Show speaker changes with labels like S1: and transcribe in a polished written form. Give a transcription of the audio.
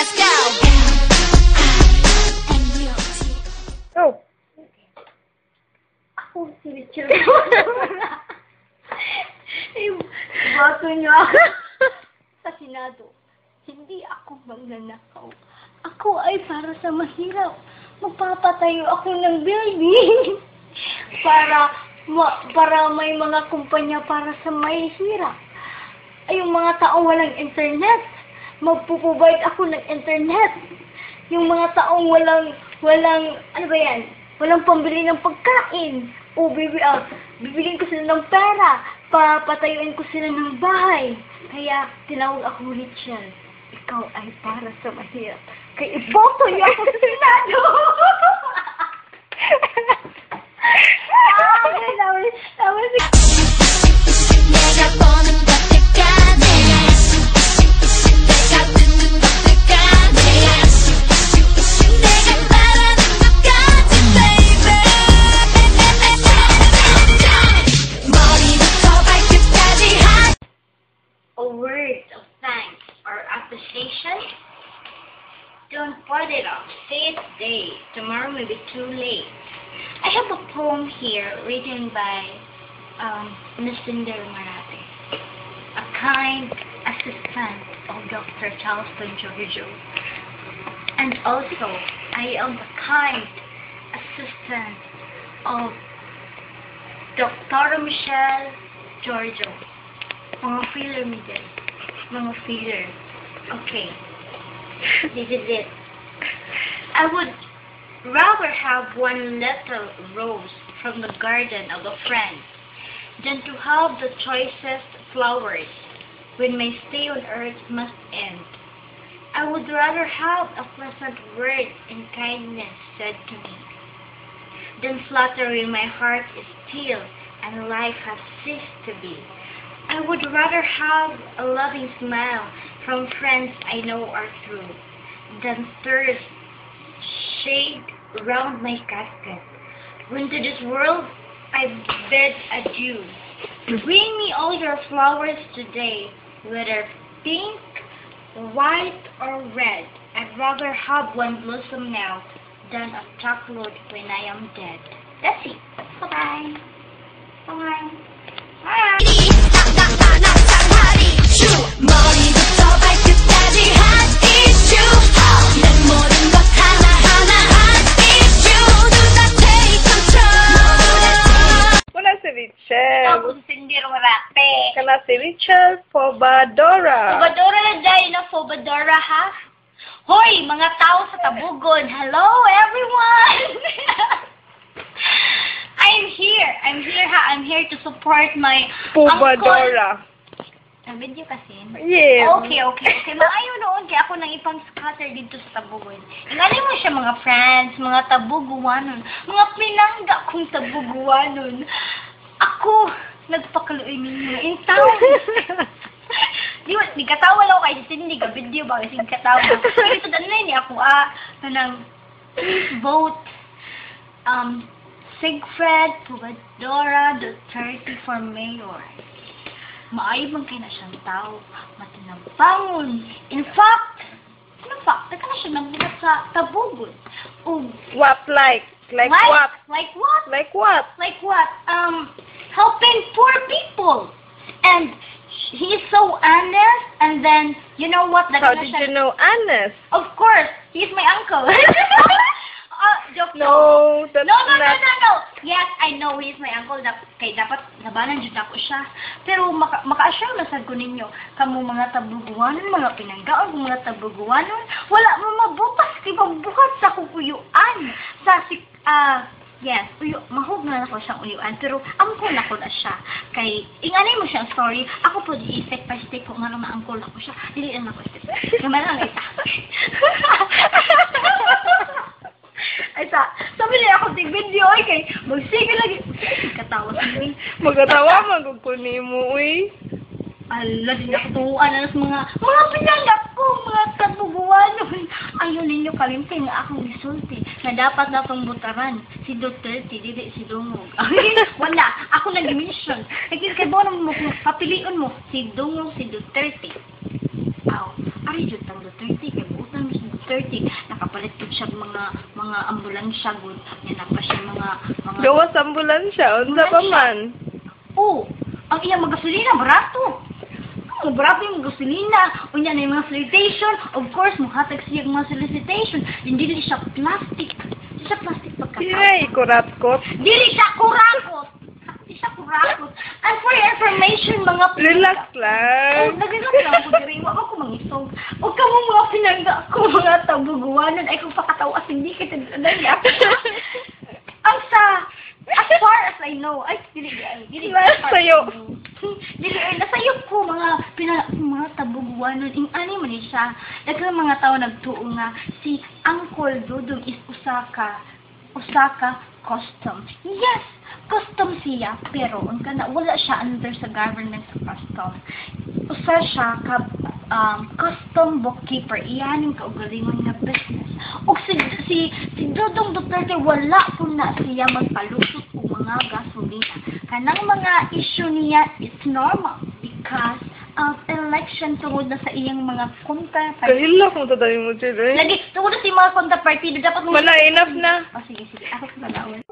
S1: let's go.
S2: Oh.
S3: Ako si Richard. Bato niyo ako sa Senado. Hindi ako magnanakaw. Ako ay para sa mahirap. Magpapatayo ako ng building. para may mga kumpanya para sa mahirap. Ay, yung mga taong walang internet, magpuprovide ako ng internet. Yung mga taong walang, ano ba yan? Walang pambili ng pagkain. O, bibiliin ko sila ng pera. Papatayuin ko sila ng bahay. Kaya, tinawag ako Richard. Ikaw ay para sa mahirap. Kaya, iboto niyo ako sa Senado!
S1: 내가 보는 것들까지 내가 듣는 것들까지 내가 바라는 것까지 baby 머리부터 발끝까지
S3: A word of thanks or appreciation. Don't put it off. Say it today. Tomorrow may be too late. I have a poem here written by Ms. Cinder Marate, a kind assistant of Dr. Charleston Giorgio. And also, I am a kind assistant of Dr. Michelle Giorgio. Mga feeler me din. Mga feeler. Okay. This is it. I would rather have one little rose from the garden of a friend than to have the choicest flowers when my stay on earth must end. I would rather have a pleasant word and kindness said to me than flutter when my heart is still and life has ceased to be. I would rather have a loving smile from friends I know are true than thirst shade round my casket. When to this world I bid adieu. Bring me all your flowers today, whether pink, white, or red. I'd rather have one blossom now than a truckload when I am dead. That's it. Bye-bye. Bye. Bye.
S1: 머리부터 발끝까지 hot issue 내 모든 것 하나하나 hot issue 누가 take control
S2: Wala si Richard.
S3: Ako si Cinder Marate.
S2: Kana si Richard Pobadora.
S3: Pobadora na dahil na Pobadora, ha? Hoy, mga tao sa Tabugon. Hello, everyone! I'm here, ha? I'm here to support my
S2: Pobadora.
S3: Ang video kasi?
S2: Yes.
S3: Okay. Maayo noon kaya ako nang ipang scatter dito sa Tabugon. Ingalin mo siya mga friends, mga Tabuguanon, mga pinangga kong Tabuguanon. Ako, nagpakaluin ninyo in town. Di katawa lang ako kay Cindy, ka video ba kasi katawa. Ito danay ni ako nanang please vote Sigfred Pobadora Duterte for mayor. Maayo man kayo na siyang tao, matinampangon. In fact, taka na siya nagbulat sa Tabugon.
S2: What like? Like what?
S3: Like what?
S2: Like what?
S3: Like what? Helping poor people. And he is so honest. And then, you know what?
S2: How did you know honest?
S3: Of course, he's my uncle. Joke.
S2: No, that's
S3: No. Yes, I know he's my uncle. Kaya dapat labanan dyan ako siya. Pero maka-assure na sad ko ninyo, kamo mga Tabuguanon, mga pinanggaon, mga Tabuguanon, wala mo mabutas kay mabuhat sa kukuyuan. Yes, mahog na ako siyang uyuan, pero angkol ako na siya. Kay, inganay mo siyang story, ako po di step by step kung ano maangkol ako siya. Dili lang ako step. Gamay lang isa. Ay sabi niya ako ting video, kay magsige lagi. Katawa sa mo.
S2: Magkatawa, magkukunin mo, uy.
S3: Ala, din ako tuwaan na sa mga pinanggap ko, mga Tabuguanon. Ayaw ninyo kalimtin nga akong isulti na dapat na itong butaran. Si Duterte, dili si Dungog. Wala, ako nag-mission. Kay Bonong mo, papiliin mo, si Dungog, si Duterte. Ari, Jutang Duterte, kay buutang Duterte nakapalit pud siya mga ambulansya gud nya na pa siya mga
S2: Gawas ambulansya. Unsa pa man?
S3: Oh, ang iyang mga gasolina barato. Ang barato yung gasolina. Unya na yung mga solicitation. Of course, muhatag siya yung mga solicitation. Hindi siya plastic. Hindi siya plastic pagkatao.
S2: Ay, kurap-kot.
S3: Dili siya kurakot. Hindi siya kurakot. And for your information, mga
S2: Relax
S3: Oh,
S2: lang.
S3: nag-relax lang ako diri. Huwag ako mangisog. Huwag ka mo mga pinangga ko, mga tabuguanan. Ay, kung pakatawas, hindi kita nadaya. Ang as far as I know, ay, dili.
S2: Sayo.
S3: Dili, ay, nasayo ko mga tabuguanan. Ang ani man ni siya. Daghang mga tao nagtuo nga, si Uncle Dudong is Osaka custom. Yes, custom siya, pero wala siya under sa government sa custom. Usa siya ka custom bookkeeper. Iyanin ka ugalingon nga business. O si Dudong Duterte wala po na siya magpalusot o mga gasolina. Kanang mga issue niya, it's normal because of election tungod na sa iyang mga kontra.
S2: Kahila kung tatayo mo, Chile.
S3: Lagi, tungod na sa mga kontra partido, dapat mo...
S2: Wala, enough na.
S3: Oh, sige. Ako sa